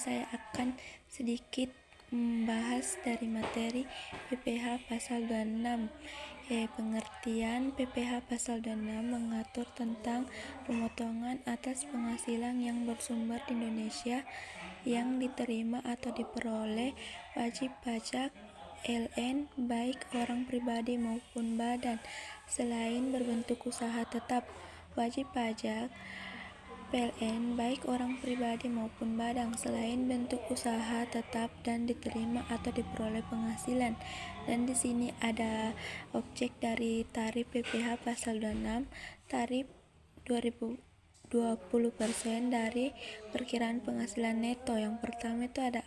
saya akan sedikit membahas dari materi PPh pasal 26. Pengertian PPh pasal 26 mengatur tentang pemotongan atas penghasilan yang bersumber di Indonesia yang diterima atau diperoleh wajib pajak LN baik orang pribadi maupun badan selain berbentuk usaha tetap. Wajib pajak PLN baik orang pribadi maupun badan selain bentuk usaha tetap dan diterima atau diperoleh penghasilan. Dan di sini ada objek dari tarif PPh pasal 26. Tarif 20% dari perkiraan penghasilan neto. Yang pertama itu ada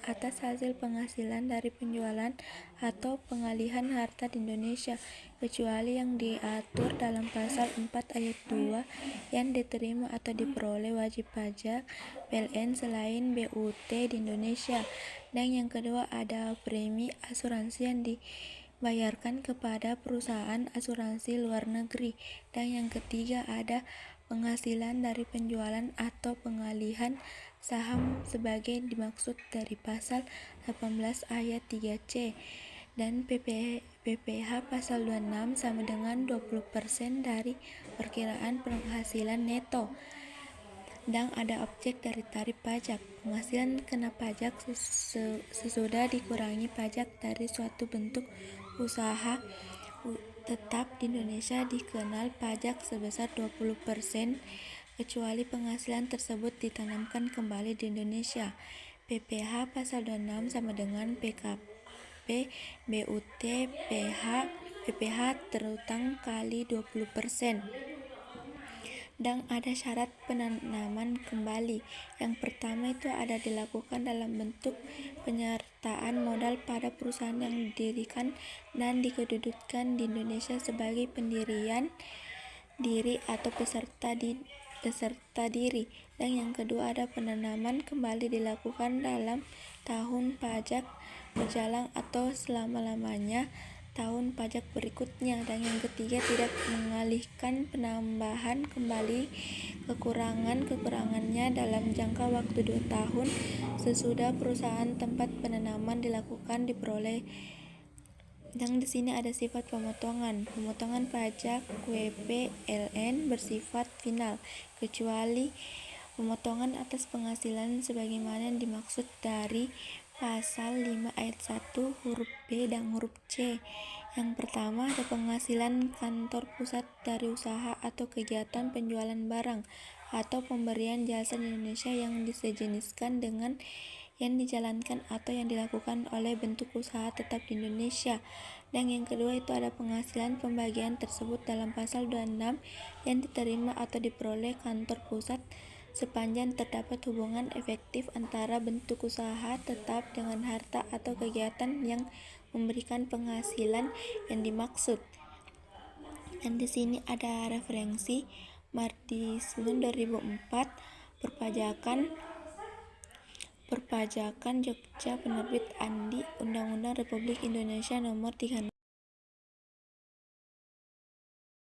atas hasil penghasilan dari penjualan atau pengalihan harta di Indonesia, kecuali yang diatur dalam pasal 4 ayat 2 yang diterima atau diperoleh wajib pajak PLN selain BUT di Indonesia. Dan yang kedua ada premi asuransi yang dibayarkan kepada perusahaan asuransi luar negeri. Dan yang ketiga ada penghasilan dari penjualan atau pengalihan saham sebagai dimaksud dari pasal 18 ayat 3C. Dan PPh pasal 26 sama dengan 20% dari perkiraan penghasilan neto. Dan ada objek dari tarif pajak. Penghasilan kena pajak sesudah dikurangi pajak dari suatu bentuk usaha tetap di Indonesia dikenal pajak sebesar 20%, kecuali penghasilan tersebut ditanamkan kembali di Indonesia. PPh pasal 26 sama dengan PKP, BUT, PPh terutang kali 20%. Dan ada syarat penanaman kembali. Yang pertama itu ada dilakukan dalam bentuk penyertaan modal pada perusahaan yang didirikan dan dikedudukan di Indonesia sebagai pendirian diri atau peserta diri. Dan yang kedua ada penanaman kembali dilakukan dalam tahun pajak berjalan atau selama-lamanya tahun pajak berikutnya. Dan yang ketiga tidak mengalihkan penambahan kembali kekurangannya dalam jangka waktu 2 tahun sesudah perusahaan tempat penanaman dilakukan diperoleh. Dan di sini ada sifat pemotongan. Pemotongan pajak WP LN bersifat final, kecuali pemotongan atas penghasilan sebagaimana yang dimaksud dari pasal 5 ayat 1 huruf B dan huruf C. Yang pertama ada penghasilan kantor pusat dari usaha atau kegiatan penjualan barang atau pemberian jasa di Indonesia yang disejeniskan dengan yang dijalankan atau yang dilakukan oleh bentuk usaha tetap di Indonesia. Dan yang kedua itu ada penghasilan pembagian tersebut dalam pasal 26 yang diterima atau diperoleh kantor pusat sepanjang terdapat hubungan efektif antara bentuk usaha tetap dengan harta atau kegiatan yang memberikan penghasilan yang dimaksud. Dan di sini ada referensi Mardisme 2004 Perpajakan Jogja Penerbit Andi Undang-Undang Republik Indonesia Nomor 36